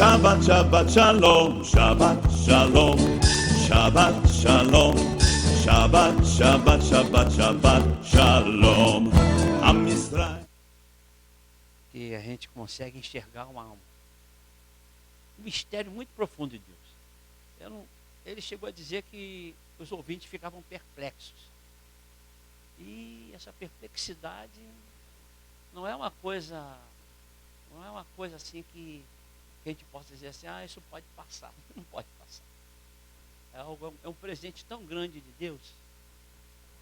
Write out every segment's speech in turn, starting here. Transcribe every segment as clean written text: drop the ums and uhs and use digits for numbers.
Shabbat, Shabbat, Shalom, Shabbat, Shalom, Shabbat, Shalom, Shabbat, Shabbat, Shabbat, Shabbat, Shalom. Am Israel. Que a gente consegue enxergar um mistério muito profundo de Deus. Ele chegou a dizer que os ouvintes ficavam perplexos. E essa perplexidade não é uma coisa assim que a gente possa dizer assim, isso pode passar. Não pode passar. É um presente tão grande de Deus,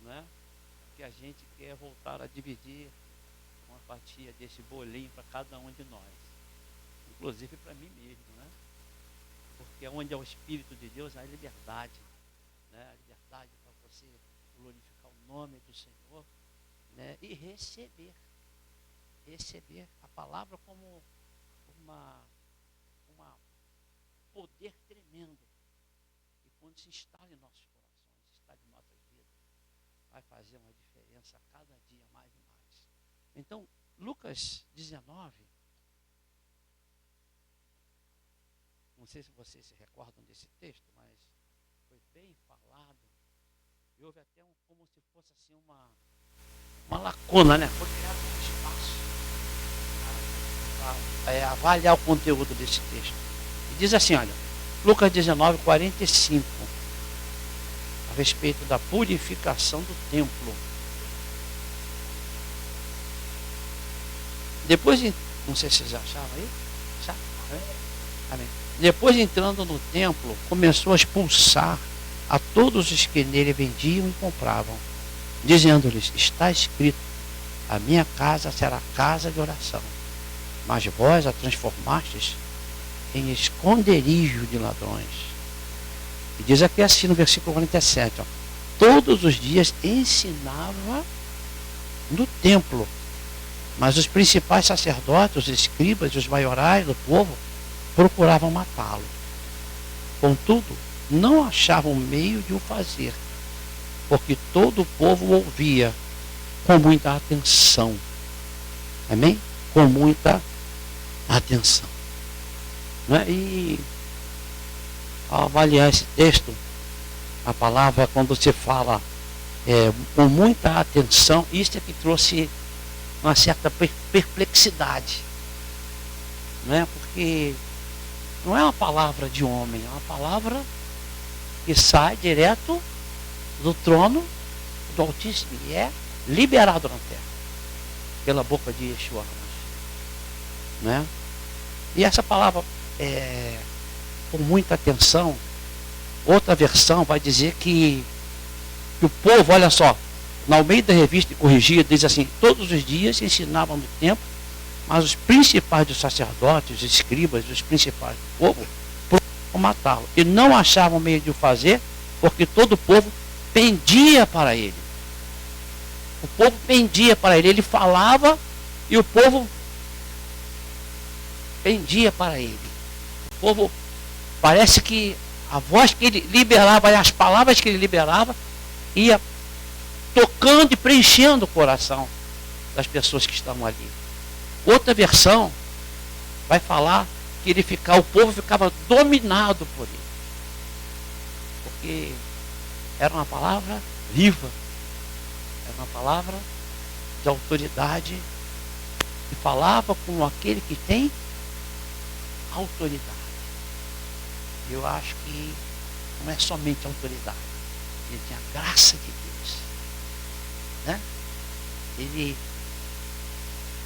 né, que a gente quer voltar a dividir uma fatia desse bolinho para cada um de nós, inclusive para mim mesmo, né? Porque onde é o Espírito de Deus há liberdade, né? A liberdade para você glorificar o nome do Senhor, né? E receber a palavra como um poder tremendo, e quando se instala em nossos corações, se instala em nossas vidas, vai fazer uma diferença a cada dia mais e mais. Então, Lucas 19, não sei se vocês se recordam desse texto, mas foi bem falado, e houve até como se fosse assim uma lacuna, né? Foi criado um espaço para avaliar o conteúdo desse texto. E diz assim, olha, Lucas 19, 45, a respeito da purificação do templo. Depois, não sei se vocês acharam aí, sabe? Amém. Depois, entrando no templo, começou a expulsar a todos os que nele vendiam e compravam, dizendo-lhes, está escrito, a minha casa será casa de oração, mas vós a transformastes em esconderijo de ladrões. E diz aqui assim no versículo 47, todos os dias ensinava no templo, mas os principais sacerdotes, os escribas e os maiorais do povo procuravam matá-lo. Contudo, não achavam meio de o fazer, porque todo o povo ouvia com muita atenção. Amém? Com muita atenção. Né? E ao avaliar esse texto, a palavra, quando você fala com muita atenção, isso é que trouxe uma certa perplexidade. Não é? Porque não é uma palavra de homem, é uma palavra que sai direto do trono do Altíssimo e é liberado na terra pela boca de Yeshua. Né? E essa palavra, com muita atenção, outra versão vai dizer que o povo, olha só, na Almeida Revista e Corrigida, diz assim, todos os dias ensinavam no templo, mas os principais dos sacerdotes, os escribas, os principais do povo, procuravam matá-lo. E não achavam meio de o fazer, porque todo o povo pendia para ele. O povo pendia para ele. Ele falava e o povo pendia para ele. O povo, parece que a voz que ele liberava, as palavras que ele liberava, ia tocando e preenchendo o coração das pessoas que estavam ali. Outra versão vai falar que o povo ficava dominado por ele. Porque era uma palavra viva, era uma palavra de autoridade, e falava como aquele que tem autoridade. Eu acho que não é somente autoridade, ele tem a graça de Deus, né?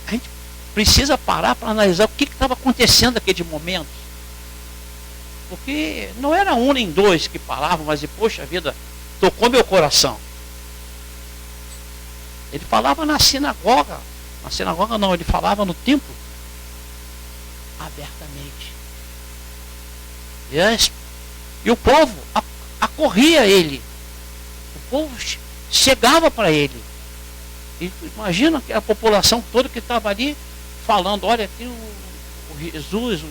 A gente precisa parar para analisar o que estava acontecendo naquele momento, porque não era um nem dois que falavam, mas poxa vida, tocou meu coração. Ele falava na sinagoga não, ele falava no templo abertamente. E o povo acorria a ele, o povo chegava para ele. E imagina a população toda que estava ali falando, olha, tem o Jesus,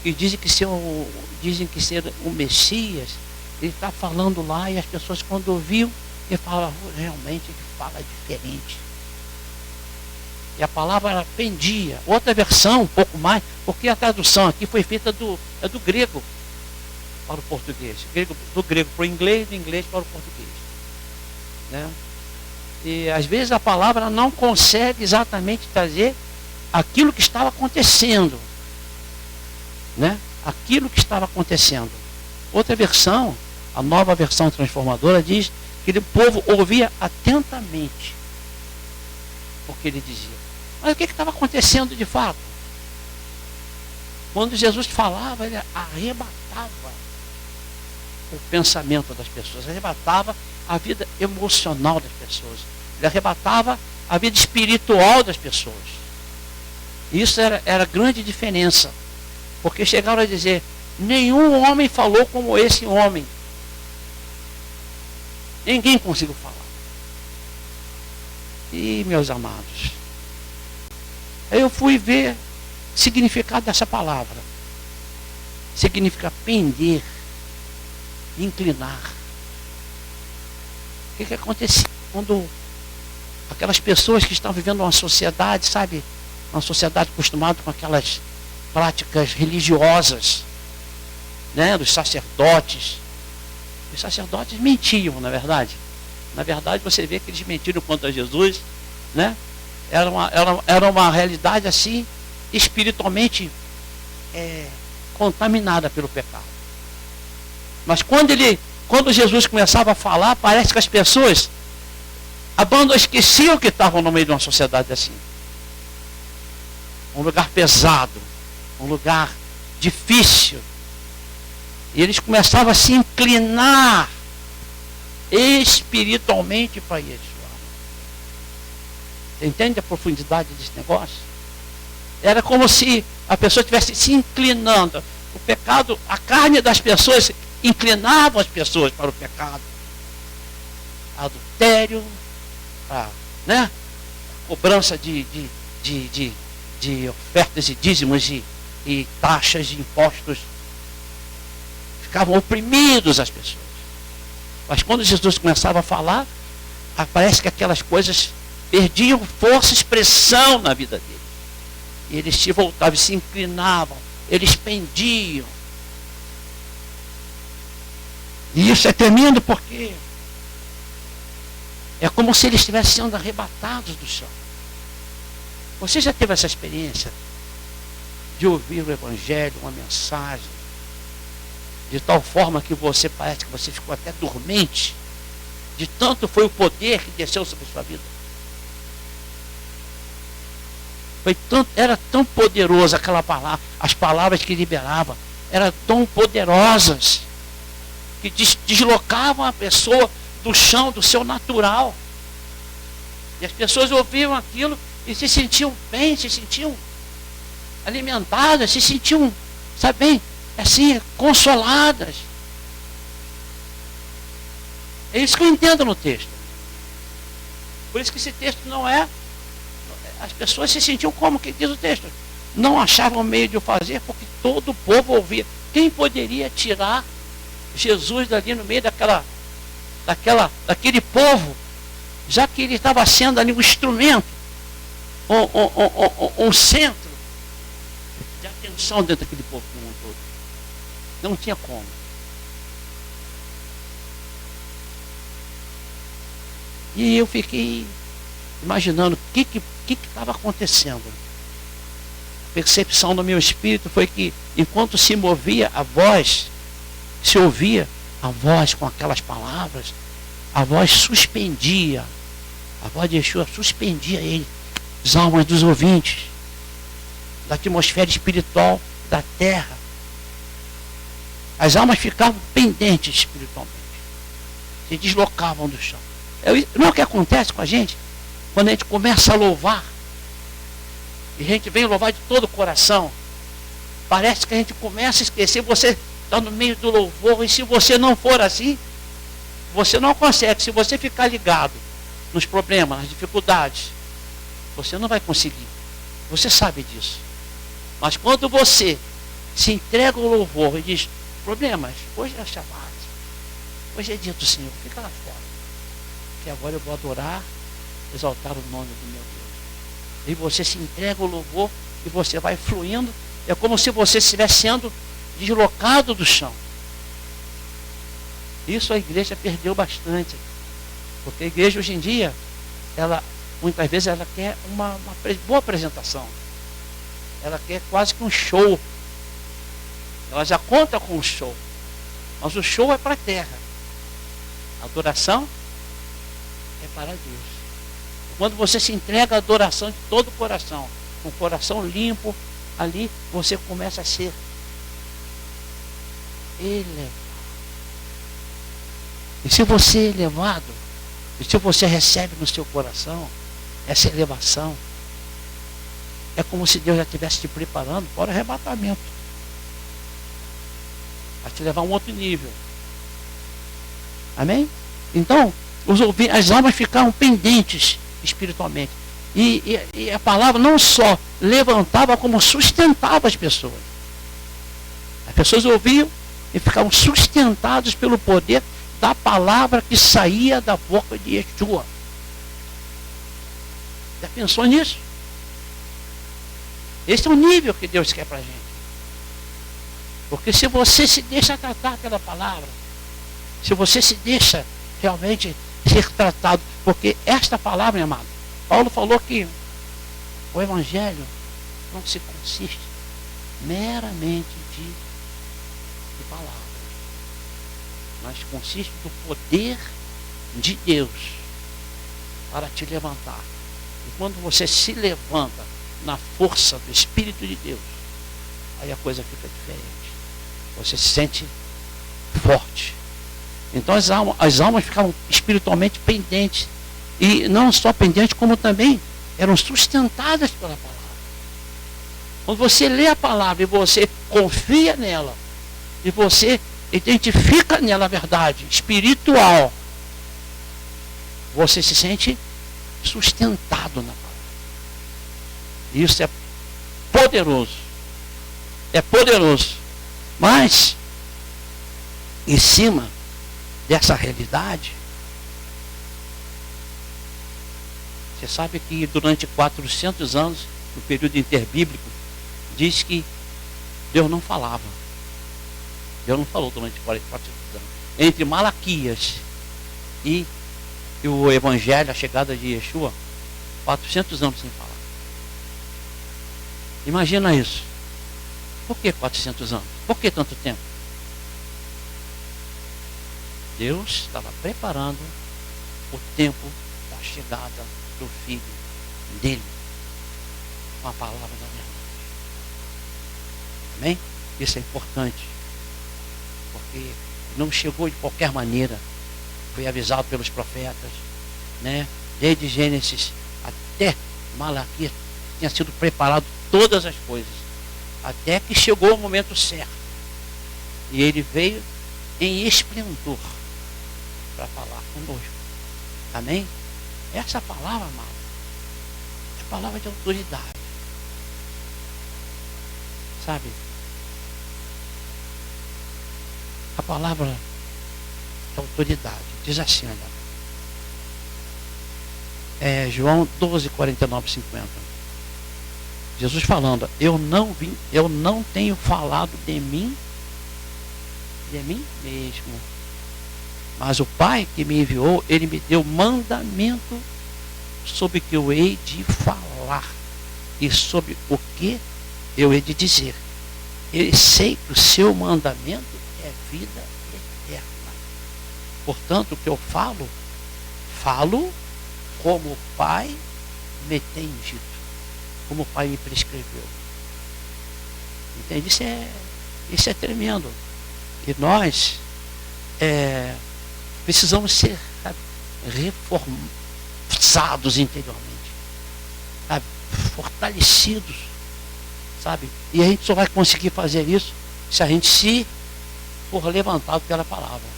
que dizem que ser o Messias, ele está falando lá, e as pessoas quando ouviam, ele falava, realmente ele fala diferente. E a palavra ela pendia. Outra versão, um pouco mais, porque a tradução aqui foi feita do grego para o português. Do grego para o inglês, do inglês para o português. Né? E às vezes a palavra não consegue exatamente trazer aquilo que estava acontecendo. Né? Aquilo que estava acontecendo. Outra versão, a nova versão transformadora, diz que o povo ouvia atentamente o que ele dizia. Mas o que estava acontecendo de fato? Quando Jesus falava, ele arrebatava o pensamento das pessoas, arrebatava a vida emocional das pessoas, ele arrebatava a vida espiritual das pessoas. Isso era a grande diferença, porque chegaram a dizer: nenhum homem falou como esse homem. Ninguém conseguiu falar. E, meus amados, aí eu fui ver o significado dessa palavra. Significa pender, inclinar. O que acontecia quando aquelas pessoas que estão vivendo uma sociedade, sabe, uma sociedade acostumada com aquelas práticas religiosas, né, dos sacerdotes. Os sacerdotes mentiam, na verdade. Na verdade, você vê que eles mentiram contra Jesus, né? Era uma realidade assim, espiritualmente contaminada pelo pecado. Mas quando Jesus começava a falar, parece que as pessoas esqueciam que estavam no meio de uma sociedade assim. Um lugar pesado, um lugar difícil. E eles começavam a se inclinar espiritualmente para Yeshua. Você entende a profundidade desse negócio? Era como se a pessoa estivesse se inclinando. O pecado, a carne das pessoas inclinava as pessoas para o pecado. Adultério, né? Cobrança de ofertas e dízimos e taxas de impostos. Ficavam oprimidos as pessoas. Mas quando Jesus começava a falar, parece que aquelas coisas perdiam força e expressão na vida deles. E eles se voltavam, se inclinavam, eles pendiam. E isso é tremendo porque é como se eles estivessem sendo arrebatados do chão. Você já teve essa experiência de ouvir o Evangelho, uma mensagem, de tal forma que você parece que você ficou até dormente, de tanto foi o poder que desceu sobre a sua vida? Era tão poderosa aquela palavra, as palavras que liberava eram tão poderosas, que deslocavam a pessoa do chão, do seu natural. E as pessoas ouviam aquilo e se sentiam bem, se sentiam alimentadas, se sentiam, sabe bem, assim, consoladas. É isso que eu entendo no texto. Por isso que esse texto não é... As pessoas se sentiam como que diz o texto. Não achavam meio de o fazer, porque todo o povo ouvia. Quem poderia tirar Jesus dali no meio daquele povo, já que ele estava sendo ali um instrumento, um centro de atenção dentro daquele povo como um todo? Não tinha como. E eu fiquei imaginando o que estava acontecendo. A percepção do meu espírito foi que, enquanto se movia a voz, se ouvia a voz com aquelas palavras, a voz suspendia, a voz de Yeshua suspendia ele, as almas dos ouvintes, da atmosfera espiritual da terra. As almas ficavam pendentes espiritualmente, se deslocavam do chão. Não é o que acontece com a gente quando a gente começa a louvar, e a gente vem louvar de todo o coração. Parece que a gente começa a esquecer. Você está no meio do louvor, e se você não for assim, você não consegue. Se você ficar ligado nos problemas, nas dificuldades, você não vai conseguir. Você sabe disso. Mas quando você se entrega ao louvor e diz: problemas, hoje é Shabbat, hoje é dia do Senhor, fica lá fora, que agora eu vou adorar, exaltar o nome do meu Deus. E você se entrega ao louvor e você vai fluindo. É como se você estivesse sendo deslocado do chão. Isso a igreja perdeu bastante. Porque a igreja hoje em dia, ela muitas vezes ela quer uma boa apresentação. Ela quer quase que um show. Ela já conta com um show. Mas o show é para a terra. A adoração é para Deus. Quando você se entrega à adoração de todo o coração, com o coração limpo, ali você começa a ser elevado. E se você é elevado, e se você recebe no seu coração essa elevação, é como se Deus já estivesse te preparando para o arrebatamento. Vai te levar a um outro nível. Amém? Então, as almas ficaram pendentes espiritualmente. E a palavra não só levantava, como sustentava as pessoas. As pessoas ouviam e ficavam sustentados pelo poder da palavra que saía da boca de Yeshua. Já pensou nisso? Esse é o nível que Deus quer para a gente. Porque se você se deixa tratar pela palavra, se você se deixa realmente ser tratado, porque esta palavra, meu amado, Paulo falou que o evangelho não se consiste meramente de palavras, mas consiste do poder de Deus para te levantar. E quando você se levanta na força do Espírito de Deus, aí a coisa fica diferente. Você se sente forte. Então as almas ficavam espiritualmente pendentes. E não só pendentes, como também eram sustentadas pela palavra. Quando você lê a palavra e você confia nela, e você identifica nela a verdade espiritual, você se sente sustentado na palavra. Isso é poderoso. É poderoso. Mas, em cima dessa realidade, você sabe que durante 400 anos, no período interbíblico, diz que Deus não falava. Deus não falou durante 400 anos. Entre Malaquias e o Evangelho, a chegada de Yeshua, 400 anos sem falar. Imagina isso. Por que 400 anos? Por que tanto tempo? Deus estava preparando o tempo da chegada do Filho dele, com a palavra da verdade. Amém? Isso é importante, porque não chegou de qualquer maneira. Foi avisado pelos profetas, né? Desde Gênesis até Malaquias tinha sido preparado todas as coisas, até que chegou o momento certo, e ele veio em esplendor para falar conosco. Amém? Essa palavra, amado, é palavra de autoridade. Sabe? A palavra de autoridade diz assim, olha. João 12, 49, 50. Jesus falando, eu não tenho falado de mim mesmo. Mas o Pai que me enviou, ele me deu mandamento sobre o que eu hei de falar e sobre o que eu hei de dizer. Eu sei que o seu mandamento é vida eterna. Portanto, o que eu falo como o Pai me tem dito, como o Pai me prescreveu. Entende? Isso é tremendo. E nós precisamos ser, sabe, reforçados interiormente, sabe, fortalecidos, sabe? E a gente só vai conseguir fazer isso se a gente se for levantado pela palavra.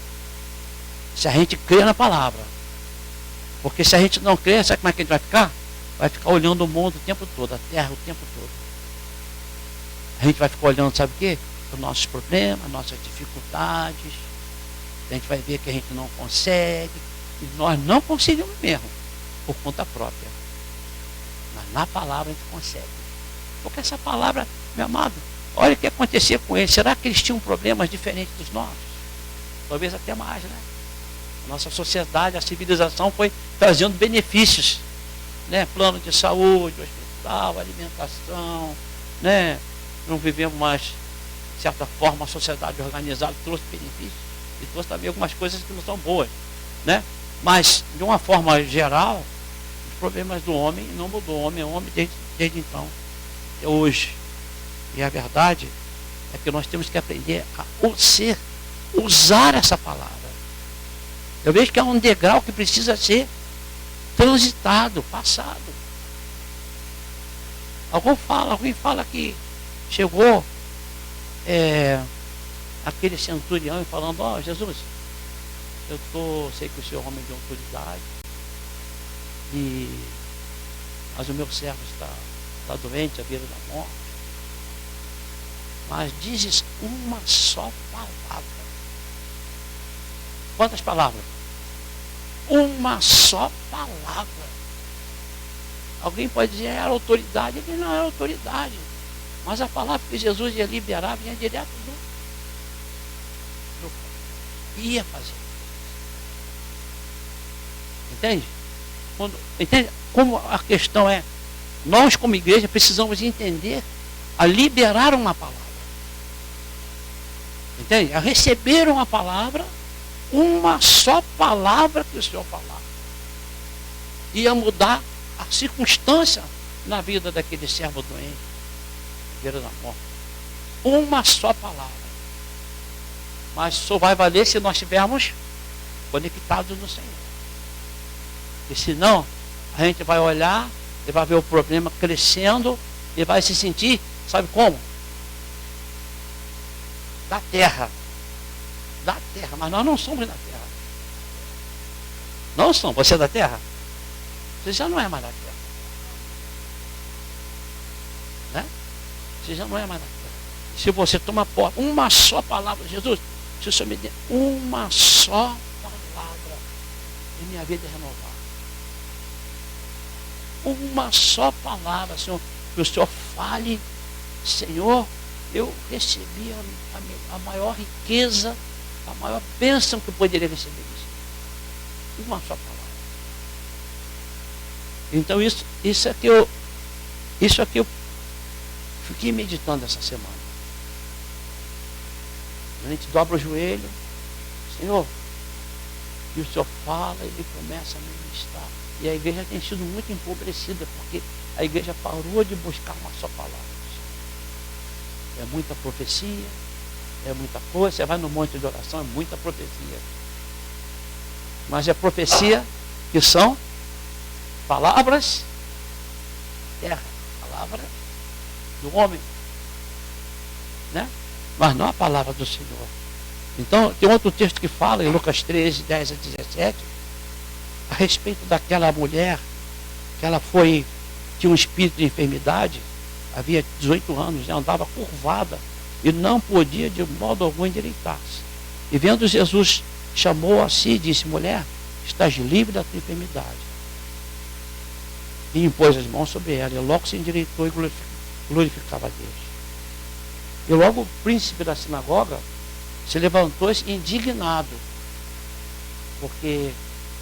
Se a gente crê na palavra. Porque se a gente não crê, sabe como é que a gente vai ficar? Vai ficar olhando o mundo o tempo todo, a terra o tempo todo. A gente vai ficar olhando, sabe o quê? Os nossos problemas, nossas dificuldades. A gente vai ver que a gente não consegue. E nós não conseguimos mesmo, por conta própria. Mas Mas na palavra a gente consegue. Porque essa palavra, meu amado, olha o que acontecia com eles. Será que eles tinham problemas diferentes dos nossos? Talvez até mais, né? A nossa sociedade, a civilização foi trazendo benefícios, né? Plano de saúde, hospital, alimentação, né? Não vivemos mais, de certa forma, a sociedade organizada trouxe benefícios e trouxe também algumas coisas que não são boas, né? Mas, de uma forma geral, os problemas do homem não mudou. O homem é homem desde então, até hoje. E a verdade é que nós temos que aprender a usar essa palavra. Eu vejo que é um degrau que precisa ser transitado, passado. Alguém fala que chegou aquele centurião falando, ó, Jesus, sei que o senhor é homem de autoridade, mas o meu servo está doente à beira da morte. Mas dizes uma só palavra. Quantas palavras? Uma só palavra. Alguém pode dizer, era autoridade. Ele não era autoridade. Mas a palavra que Jesus ia liberar vinha direto ia fazer. Entende? Entende? Como a questão é, nós como igreja precisamos entender a liberar uma palavra. Entende? A receber uma palavra, uma só palavra que o Senhor falar. Ia mudar a circunstância na vida daquele servo doente, à beira da morte. Uma só palavra. Mas só vai valer se nós estivermos conectados no Senhor. E senão, a gente vai olhar e vai ver o problema crescendo e vai se sentir, sabe como? Da terra. Da terra. Mas nós não somos da terra. Não somos. Você é da terra? Você já não é mais da terra. Né? Você já não é mais da terra. Se você toma posse, uma só palavra, Jesus, se o Senhor me der uma só palavra, e minha vida é renovada. Uma só palavra, Senhor, que o Senhor fale, Senhor, eu recebi a maior riqueza, a maior bênção que eu poderia receber. Uma só palavra. Então isso é que eu fiquei meditando essa semana. A gente dobra o joelho, Senhor, e o Senhor fala, ele começa a ministrar. E a igreja tem sido muito empobrecida, porque a igreja parou de buscar uma só palavra. É muita profecia, é muita coisa. Você vai no monte de oração, é muita profecia. Mas é profecia que são palavras, terra, palavra do homem, né? Mas não a palavra do Senhor. Então, tem outro texto que fala, em Lucas 13, 10 a 17, a respeito daquela mulher, que ela tinha um espírito de enfermidade, havia 18 anos, andava curvada e não podia de modo algum endireitar-se. E vendo Jesus, chamou a si e disse, mulher, estás livre da tua enfermidade. E impôs as mãos sobre ela, e logo se endireitou e glorificava a Deus. E logo o príncipe da sinagoga se levantou indignado, porque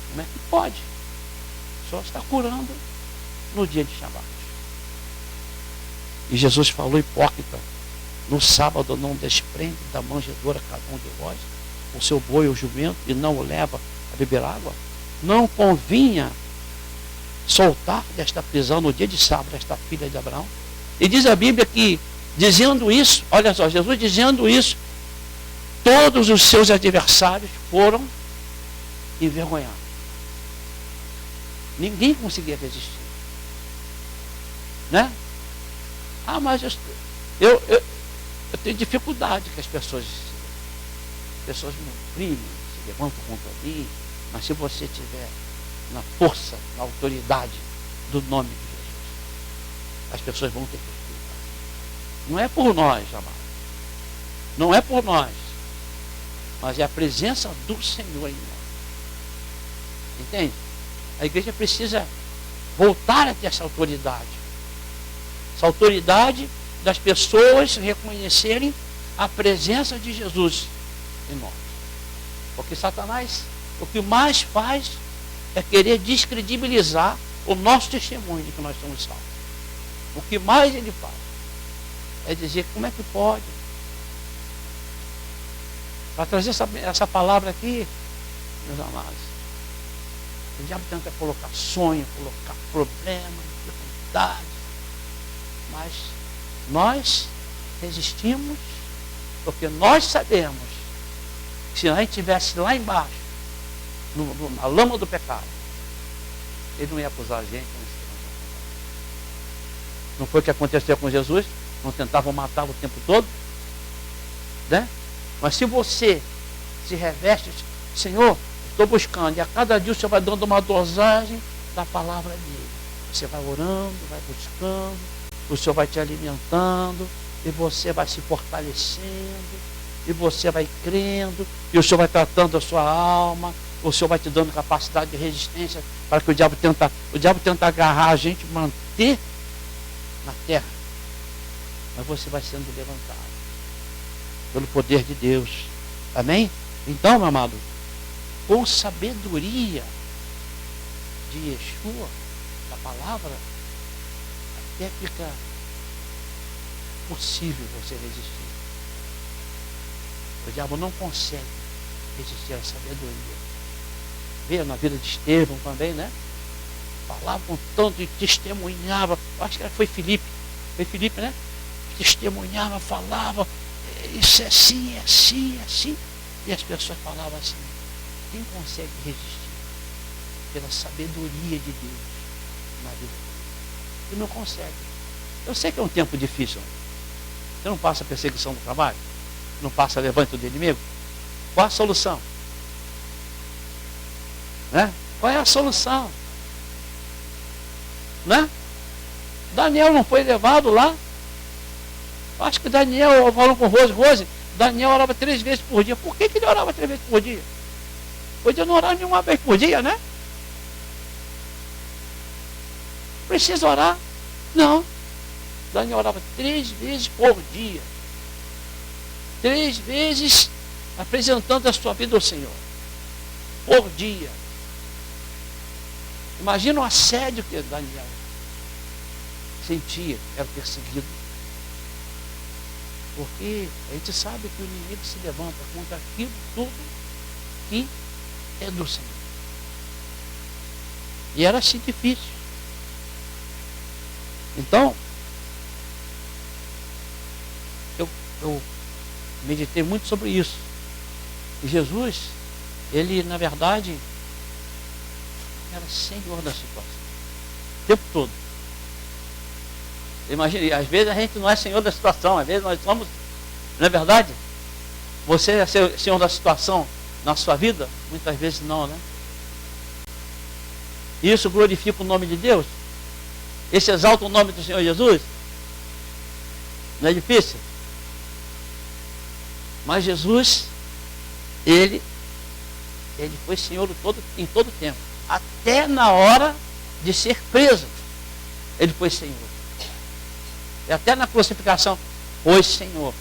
como é que pode? Só está curando no dia de Shabat. E Jesus falou, hipócrita, no sábado não desprende da manjedoura cada um de vós o seu boi ou jumento e não o leva a beber água? Não convinha soltar desta prisão no dia de sábado esta filha de Abraão? E diz a Bíblia que, dizendo isso, olha só, Jesus dizendo isso, todos os seus adversários foram envergonhados. Ninguém conseguia resistir. Né? Ah, mas eu tenho dificuldade que as pessoas me oprimem, se levantam contra mim, mas se você tiver na força, na autoridade do nome de Jesus, as pessoas vão ter que respeitar. Não é por nós, amado. Não é por nós, mas é a presença do Senhor em nós. Entende? A igreja precisa voltar a ter essa autoridade. Essa autoridade das pessoas reconhecerem a presença de Jesus em nós. Porque Satanás, o que mais faz é querer descredibilizar o nosso testemunho de que nós somos salvos. O que mais ele faz é dizer como é que pode. Para trazer essa palavra aqui, meus amados, o diabo tenta colocar sonho, colocar problema, dificuldade, mas nós resistimos, porque nós sabemos que se a gente estivesse lá embaixo, na lama do pecado, ele não ia acusar a gente. Não foi o que aconteceu com Jesus? Não tentavam matá-lo o tempo todo? Né? Mas se você se reveste, Senhor, estou buscando, e a cada dia o Senhor vai dando uma dosagem da palavra dele. Você vai orando, vai buscando, o Senhor vai te alimentando, e você vai se fortalecendo, e você vai crendo, e o Senhor vai tratando a sua alma, o Senhor vai te dando capacidade de resistência para que o diabo tenta agarrar a gente, manter na terra. Mas você vai sendo levantado pelo poder de Deus. Amém? Então, meu amado, com sabedoria de Yeshua, da palavra, até fica possível você resistir. O diabo não consegue resistir à sabedoria. Veio na vida de Estevão também, né? Falava com tanto e testemunhava. Acho que foi Filipe. Foi Filipe, né? Testemunhava, falava. Isso é assim, é assim, é assim. E as pessoas falavam assim. Quem consegue resistir pela sabedoria de Deus na vida dele? E não consegue. Eu sei que é um tempo difícil. Você não passa a perseguição do trabalho? Não passa levante do inimigo? Qual a solução? Né? Qual é a solução? Né? Daniel não foi levado lá? Acho que Daniel, falando com Rose, Daniel orava 3 vezes por dia. Por que ele orava 3 vezes por dia? Podia não orar nenhuma vez por dia, né? Precisa orar? Não. Daniel orava 3 vezes por dia. 3 vezes apresentando a sua vida ao Senhor. Por dia. Imagina o assédio que Daniel sentia, era perseguido. Porque a gente sabe que o inimigo se levanta contra aquilo tudo que é do Senhor. E era assim difícil. Então, eu meditei muito sobre isso. E Jesus, ele na verdade era senhor da situação. O tempo todo. Imagina, às vezes a gente não é senhor da situação, às vezes nós somos, não é verdade? Você é senhor da situação na sua vida? Muitas vezes não, né? Isso glorifica o nome de Deus? Esse exalta o nome do Senhor Jesus? Não é difícil? Mas Jesus, ele foi Senhor em todo tempo. Até na hora de ser preso, ele foi Senhor. E até na crucificação, foi Senhor.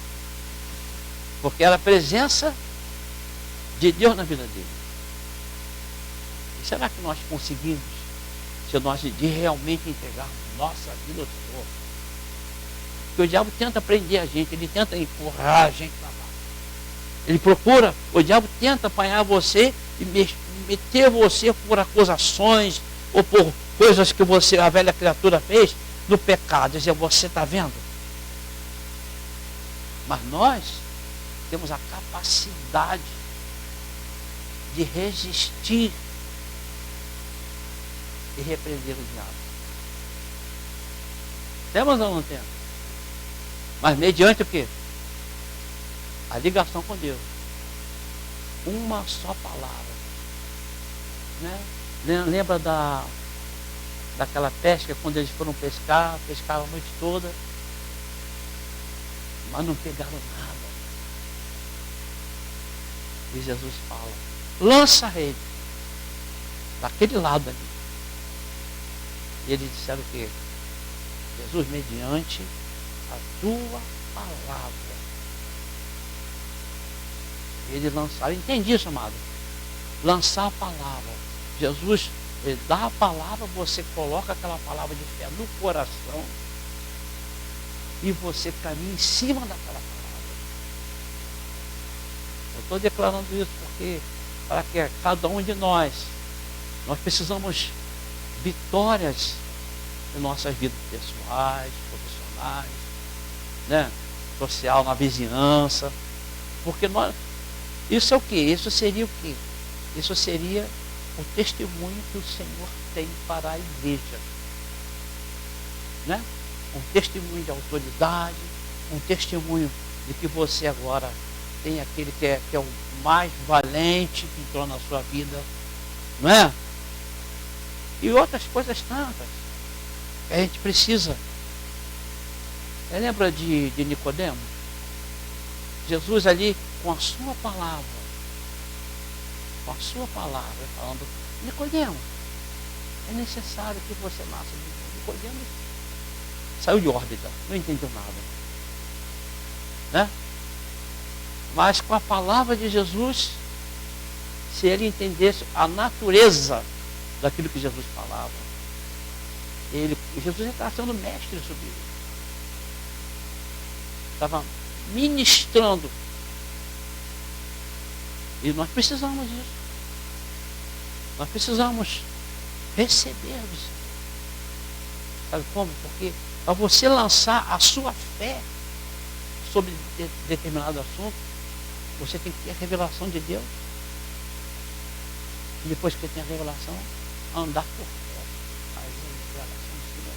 Porque era a presença de Deus na vida dele. E será que nós conseguimos, se nós de realmente entregarmos nossa vida ao Senhor? Porque o diabo tenta prender a gente, ele tenta empurrar a gente para baixo. Ele procura, o diabo tenta apanhar você e meter você por acusações ou por coisas que você, a velha criatura, fez no pecado. Dizer, você está vendo? Mas nós temos a capacidade de resistir e repreender o diabo. Temos ou não temos? Mas mediante o quê? A ligação com Deus. Uma só palavra. Né? Lembra daquela pesca, quando eles foram pescaram a noite toda, mas não pegaram nada. E Jesus fala, lança a rede daquele lado ali. E eles disseram que Jesus, mediante a tua palavra. Eles lançaram, entendi isso, amado. Lançar a palavra. Jesus, ele dá a palavra, você coloca aquela palavra de fé no coração e você caminha em cima daquela palavra. Eu estou declarando isso porque para que cada um de nós precisamos vitórias em nossas vidas pessoais, profissionais, né? Social, na vizinhança. Porque isso é o quê? Isso seria o quê? Isso seria o testemunho que o Senhor tem para a igreja. Né? Um testemunho de autoridade, um testemunho de que você agora tem aquele que é o mais valente que entrou na sua vida. Não é? E outras coisas tantas que a gente precisa. Você lembra de Nicodemo? Jesus ali com a sua palavra, falando, Nicodemo, é necessário que você nasça de novo. Nicodemo saiu de órbita, não entendeu nada. Né? Mas com a palavra de Jesus, se ele entendesse a natureza daquilo que Jesus falava, Jesus estava sendo mestre sobre ele. Estava ministrando. E nós precisamos disso. Nós precisamos receber do Senhor. Sabe como? Porque para você lançar a sua fé sobre determinado assunto, você tem que ter a revelação de Deus. E depois que tem a revelação, andar por fé. Aí a revelação de Deus.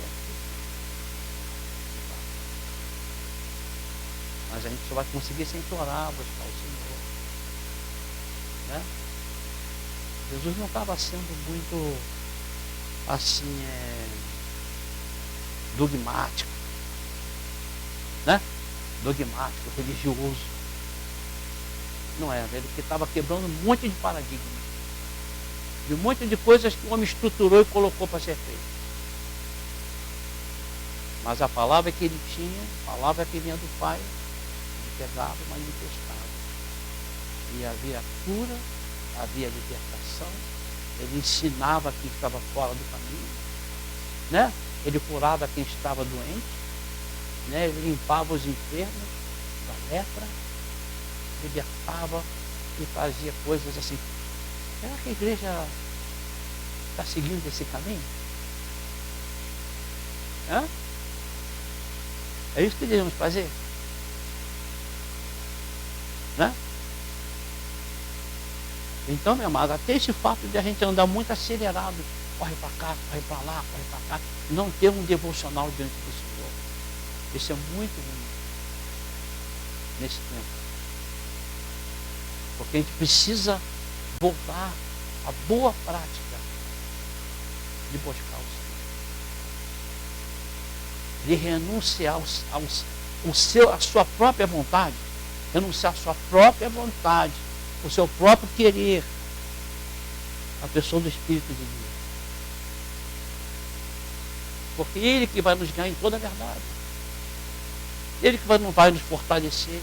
Mas a gente só vai conseguir sempre orar, buscar o Senhor. Né? Jesus não estava sendo muito assim dogmático, né? Dogmático, religioso. Não era, ele que estava quebrando um monte de paradigmas, de um monte de coisas que o homem estruturou e colocou para ser feito. Mas a palavra que ele tinha, a palavra que vinha do Pai, ele pegava e manifestava. E havia cura, havia libertação, ele ensinava quem estava fora do caminho, né? Ele curava quem estava doente, né? Ele limpava os enfermos da lepra, libertava e fazia coisas assim. Será que a igreja está seguindo esse caminho? É isso que devemos fazer? Né? Então, meu amado, até esse fato de a gente andar muito acelerado, corre para cá, corre para lá, corre para cá, não ter um devocional diante do Senhor, isso é muito ruim nesse tempo. Porque a gente precisa voltar à boa prática de buscar o Senhor. De renunciar a sua própria vontade, renunciar a sua própria vontade, o seu próprio querer, a pessoa do Espírito de Deus. Porque Ele que vai nos ganhar em toda a verdade. Ele que não vai nos fortalecer.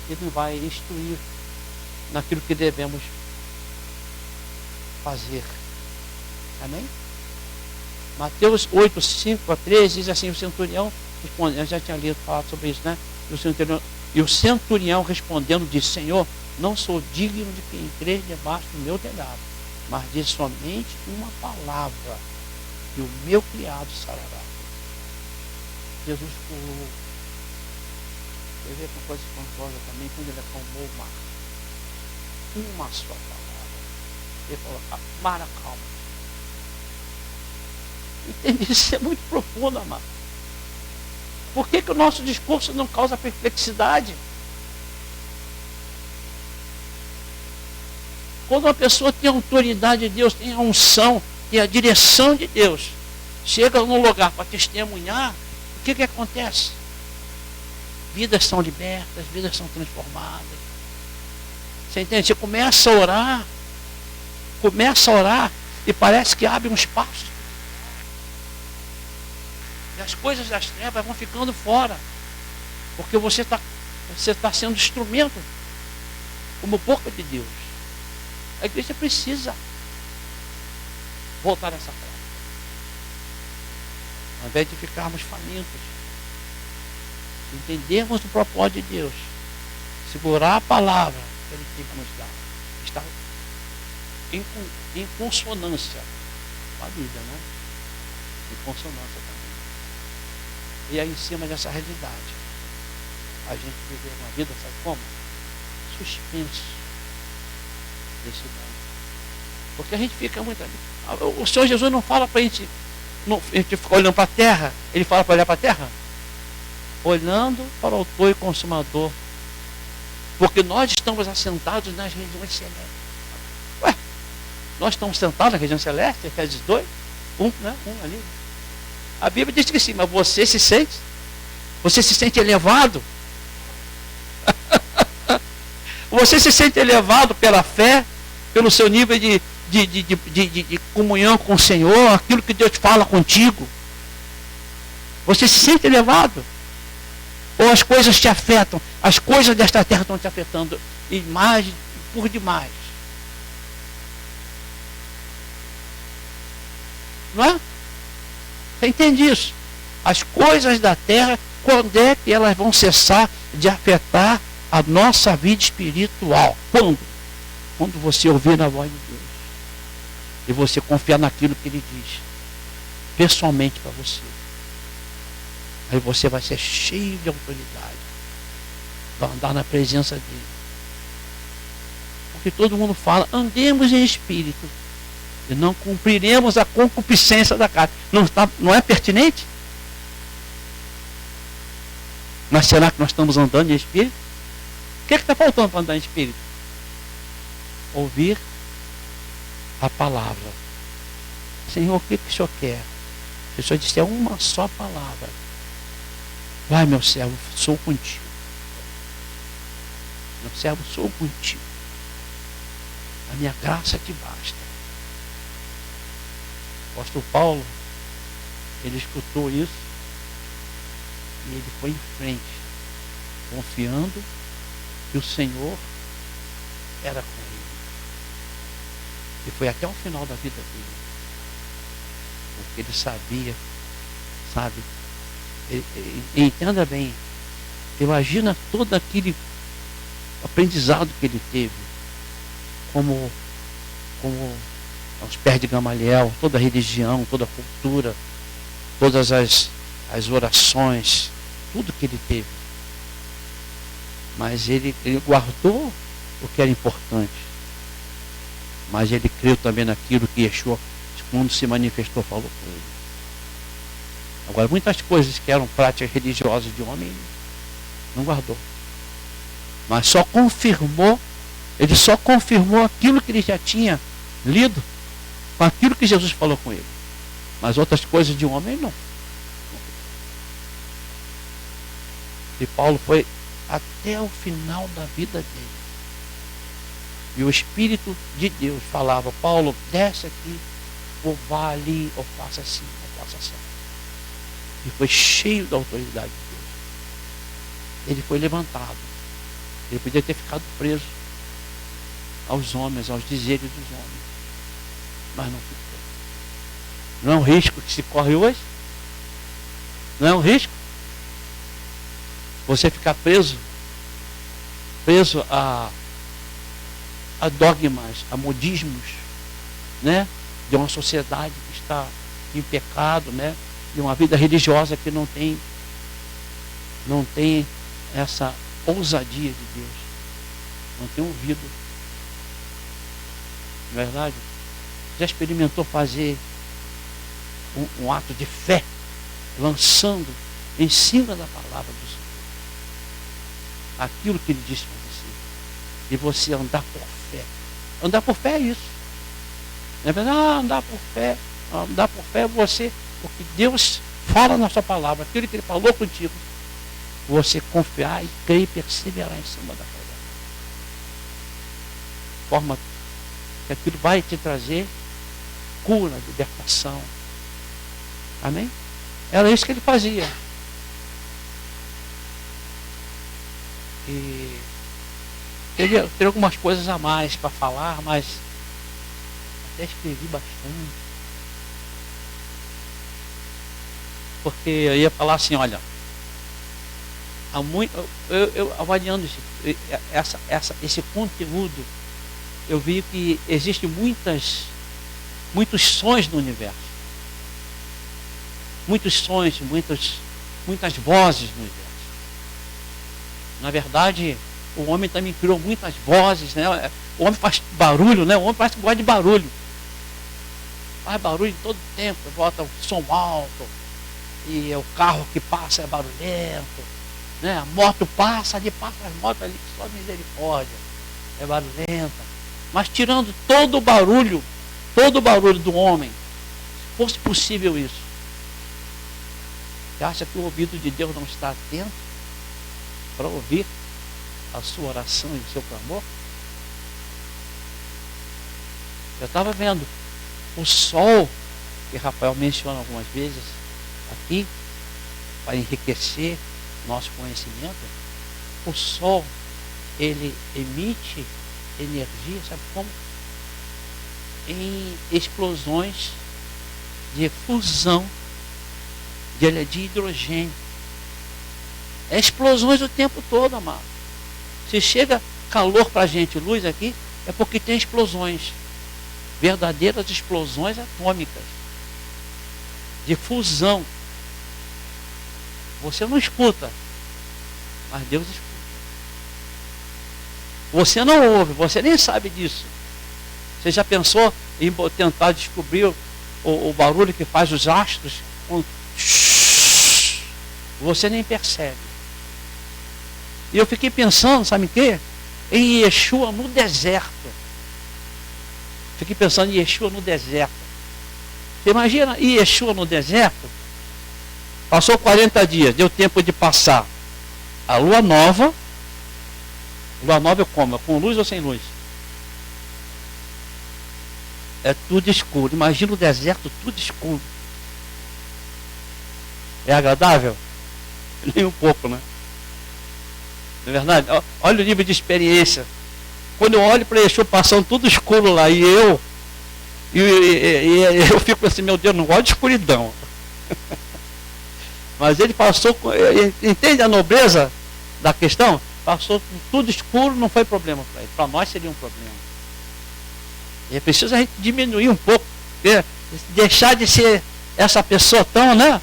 Ele não vai instruir naquilo que devemos fazer. Amém? Mateus 8, 5 a 13 diz assim, o centurião respondendo, eu já tinha falado sobre isso, né? E o centurião respondendo disse, Senhor, não sou digno de que entreis debaixo do meu telhado, mas diz somente uma palavra e o meu criado sarará. Jesus curou. Você vê com coisa espantosa também, quando ele acalmou o mar. Uma só palavra. Ele falou, mar, acalma. Entende? Isso é muito profundo, amado. Por que o nosso discurso não causa perplexidade? Quando uma pessoa tem a autoridade de Deus, tem a unção, tem a direção de Deus, chega num lugar para testemunhar, o que acontece? Vidas são libertas, vidas são transformadas. Você entende? Você começa a orar e parece que abre um espaço. as coisas das trevas vão ficando fora. Porque você está sendo instrumento como boca de Deus. A igreja precisa voltar nessa prática. Ao invés de ficarmos famintos, entendermos o propósito de Deus, segurar a palavra que Ele tem para nos dar, está em consonância com a Bíblia, né? Em consonância também. E aí, em cima dessa realidade, a gente viver uma vida, sabe como? Suspenso desse mundo. Porque a gente fica muito... O Senhor Jesus não fala para a gente ficar olhando para a terra. Ele fala para olhar para a terra? Olhando para o autor e consumador. Porque nós estamos assentados nas regiões celestes. Ué, nós estamos sentados na região celeste, Efésios 2, né? Um ali. A Bíblia diz que sim, mas você se sente elevado. Você se sente elevado pela fé, pelo seu nível de comunhão com o Senhor, aquilo que Deus fala contigo. Você se sente elevado? Ou as coisas te afetam? As coisas desta terra estão te afetando por demais. Não é? Você entende isso? As coisas da terra, quando é que elas vão cessar de afetar a nossa vida espiritual? Quando? Quando você ouvir a voz de Deus. E você confiar naquilo que Ele diz. Pessoalmente para você. Aí você vai ser cheio de autoridade. Vai andar na presença dEle. Porque todo mundo fala, andemos em espírito. E não cumpriremos a concupiscência da carne. Não é pertinente? Mas será que nós estamos andando em espírito? O que está faltando para andar em espírito? Ouvir a palavra. Senhor, o que o Senhor quer? Se o Senhor disser uma só palavra, vai, meu servo, sou contigo. Meu servo, sou contigo. A minha graça te basta. O apóstolo Paulo, ele escutou isso e ele foi em frente, confiando que o Senhor era com ele. E foi até o final da vida dele. Porque ele sabia, sabe? Entenda bem, imagina todo aquele aprendizado que ele teve, como aos pés de Gamaliel, toda a religião, toda a cultura, todas as orações, tudo que ele teve. Mas ele guardou o que era importante. Mas ele creu também naquilo que Yeshua, quando se manifestou, falou com ele. Agora, muitas coisas que eram práticas religiosas de homem, não guardou. Mas só confirmou, ele só confirmou aquilo que ele já tinha lido, com aquilo que Jesus falou com ele. Mas outras coisas de homem, não. E Paulo foi até o final da vida dele. E o Espírito de Deus falava, Paulo, desce aqui, ou vá ali, ou faça assim, ou faça assim. E foi cheio da autoridade de Deus. Ele foi levantado. Ele podia ter ficado preso aos homens, aos dizeres dos homens. Mas não ficou. Não é um risco que se corre hoje? Não é um risco? Você ficar preso a dogmas, a modismos, né? De uma sociedade que está em pecado, né? De uma vida religiosa que não tem essa ousadia de Deus, não tem ouvido. Não é verdade? Já experimentou fazer um ato de fé, lançando em cima da palavra do Senhor aquilo que Ele disse para você, e você andar por fé. Andar por fé é isso. Não é verdade? Andar por fé. Andar por fé é você, porque Deus fala na sua palavra, aquilo que Ele falou contigo, você confiar e crer e perseverar em cima da palavra. De forma que aquilo vai te trazer cura, libertação. Amém? Era isso que ele fazia. E teria algumas coisas a mais para falar, mas até escrevi bastante. Porque eu ia falar assim, olha, há muito, eu avaliando esse conteúdo, eu vi que existem muitos sons no universo. Muitos sons, muitas vozes no universo. Na verdade, o homem também criou muitas vozes, né? O homem faz barulho, né? O homem parece que gosta de barulho. Faz barulho todo tempo, bota o som alto, e o carro que passa é barulhento, né? A moto passa, ali passa as motos ali, só misericórdia, é barulhenta. Mas tirando todo o barulho do homem, se fosse possível isso, você acha que o ouvido de Deus não está atento para ouvir a sua oração e o seu clamor? Eu estava vendo o sol, que Rafael menciona algumas vezes aqui, para enriquecer nosso conhecimento. O sol, ele emite energia, sabe como? Em explosões de fusão de hidrogênio. É explosões o tempo todo, amado. Se chega calor para a gente, luz aqui, é porque tem explosões. Verdadeiras explosões atômicas. De fusão. Você não escuta, mas Deus escuta. Você não ouve, você nem sabe disso. Você já pensou em tentar descobrir o barulho que faz os astros? Você nem percebe. E eu fiquei pensando, sabe em quê? Em Yeshua no deserto. Fiquei pensando em Yeshua no deserto. Você imagina Yeshua no deserto? Passou 40 dias, deu tempo de passar a lua nova. Lua nova é como? É com luz ou sem luz? É tudo escuro. Imagina o deserto tudo escuro. É agradável? Nem um pouco, né? Não é verdade? Olha o nível de experiência. Quando eu olho para Yeshua passando tudo escuro lá, e eu fico assim, meu Deus, não gosto de escuridão. Mas ele passou, entende a nobreza da questão? Passou tudo escuro, não foi problema para ele. Para nós seria um problema. E é preciso a gente diminuir um pouco, deixar de ser essa pessoa tão, né?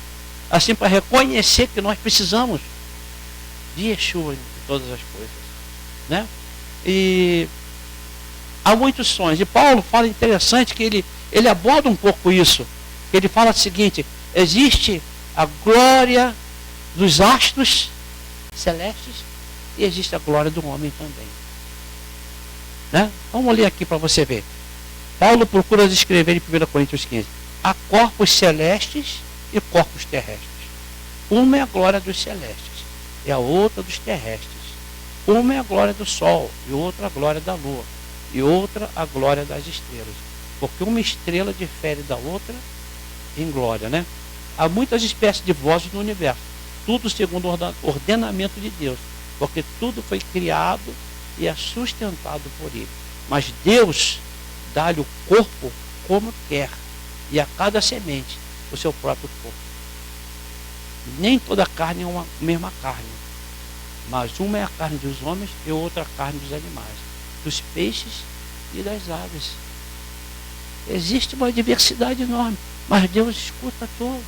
Assim, para reconhecer que nós precisamos de Yeshua em todas as coisas, né? E há muitos sonhos. E Paulo fala interessante que ele aborda um pouco isso. Ele fala o seguinte: existe a glória dos astros celestes e existe a glória do homem também, né? Vamos ler aqui para você ver. Paulo procura descrever em 1 Coríntios 15: há corpos celestes e corpos terrestres. Uma é a glória dos celestes e a outra dos terrestres. Uma é a glória do sol e outra a glória da lua e outra a glória das estrelas. Porque uma estrela difere da outra em glória, né? Há muitas espécies de vozes no universo, tudo segundo o ordenamento de Deus, porque tudo foi criado e é sustentado por Ele. Mas Deus dá-lhe o corpo como quer, e a cada semente o seu próprio corpo. Nem toda carne é uma mesma carne, mas uma é a carne dos homens e outra a carne dos animais, dos peixes e das aves. Existe uma diversidade enorme, mas Deus escuta tudo.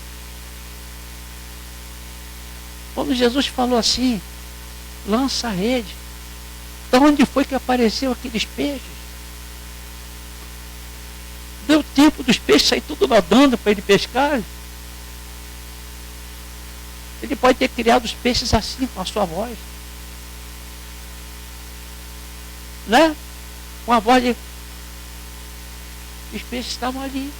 Quando Jesus falou assim, lança a rede, de onde foi que apareceu aqueles peixes? Deu tempo dos peixes sair tudo nadando para ele pescar? Ele pode ter criado os peixes assim, com a sua voz, né? Com a voz de... Os peixes estavam ali.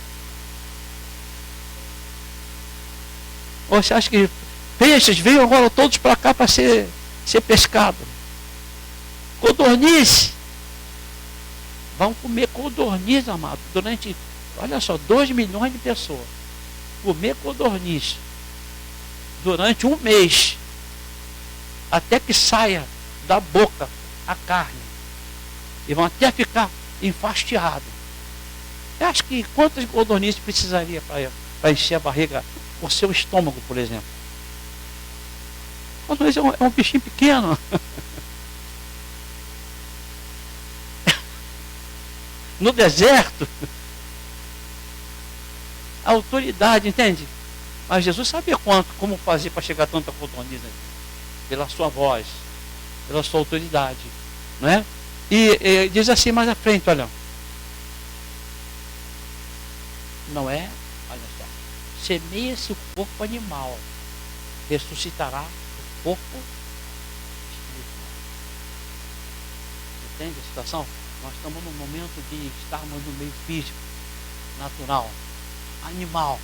Ou você acha que peixes venham agora todos para cá para ser pescado? Codorniz. Vão comer codorniz, amado. Durante, olha só, 2 milhões de pessoas. Comer codorniz. durante um mês, até que saia da boca a carne, e vão até ficar enfastiados. Eu acho que quantas codornizes precisaria para encher a barriga, o seu estômago, por exemplo? Codorniz é um bichinho pequeno. No deserto, a autoridade, entende? Mas Jesus sabia como fazer para chegar a tanta codorniz ali. Pela sua voz, pela sua autoridade, não é? E diz assim mais à frente, olha. Não é? Olha só. Semeia-se o corpo animal, ressuscitará o corpo espiritual. Entende a situação? Nós estamos num momento de estarmos no meio físico, natural, animal.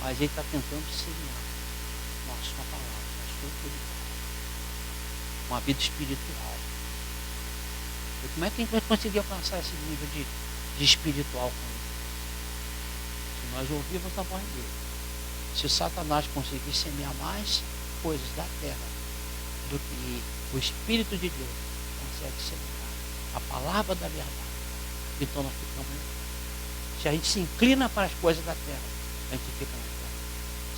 Mas ele está tentando semear a sua palavra, a sua autoridade, uma vida espiritual. E como é que a gente vai conseguir alcançar esse nível de espiritual com ele? Se nós ouvirmos a voz dele. Se Satanás conseguir semear mais coisas da terra do que o Espírito de Deus consegue semear a palavra da verdade, então nós ficamos na terra. Se a gente se inclina para as coisas da terra, a gente fica na terra.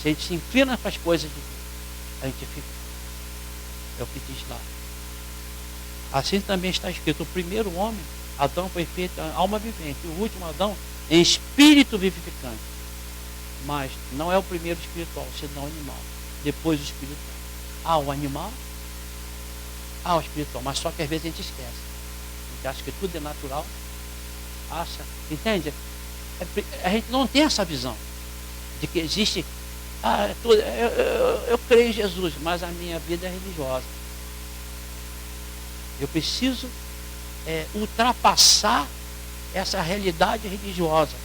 Se a gente se inclina para as coisas de Deus, a gente fica na terra. É o que diz lá. Assim também está escrito: o primeiro homem, Adão, foi feito alma vivente, e o último Adão em espírito vivificante. Mas não é o primeiro espiritual, senão o animal. Depois o espiritual. O animal, o espiritual. Mas só que às vezes a gente esquece. A gente acha que tudo é natural. Entende? A gente não tem essa visão de que existe. Eu creio em Jesus, mas a minha vida é religiosa. Eu preciso ultrapassar essa realidade religiosa.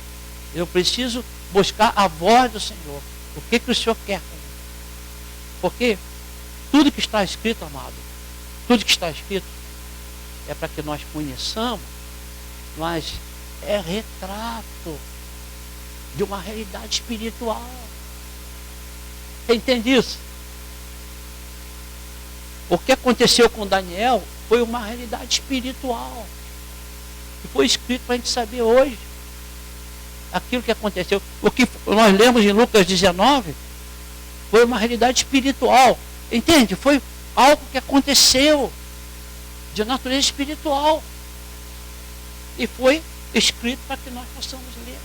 Eu preciso buscar a voz do Senhor. O que o Senhor quer comigo? Porque tudo que está escrito, amado, tudo que está escrito é para que nós conheçamos, mas é retrato de uma realidade espiritual. Você entende isso? O que aconteceu com Daniel foi uma realidade espiritual. Que foi escrito para a gente saber hoje. Aquilo que aconteceu. O que nós lemos em Lucas 19 foi uma realidade espiritual. Entende? Foi algo que aconteceu de natureza espiritual. E foi escrito para que nós possamos ler.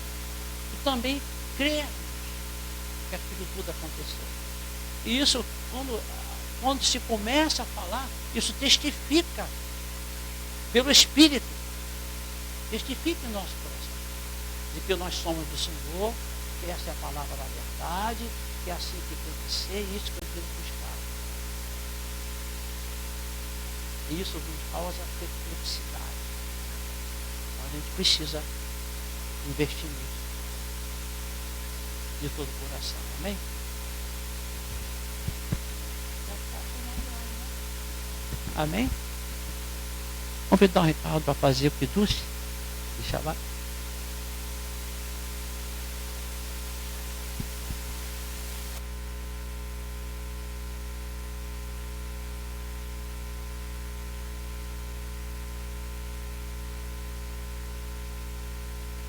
E também crer que aquilo tudo aconteceu. E isso, quando se começa a falar, isso testifica pelo Espírito. Testifica em nosso coração de que nós somos do Senhor, que essa é a palavra da verdade, que é assim que tem que ser, e isso que eu tenho que buscar. E isso nos causa perplexidade. Então a gente precisa investir nisso de todo o coração. Amém? Amém? Convidar o Ricardo para fazer o que disse de Shabbat.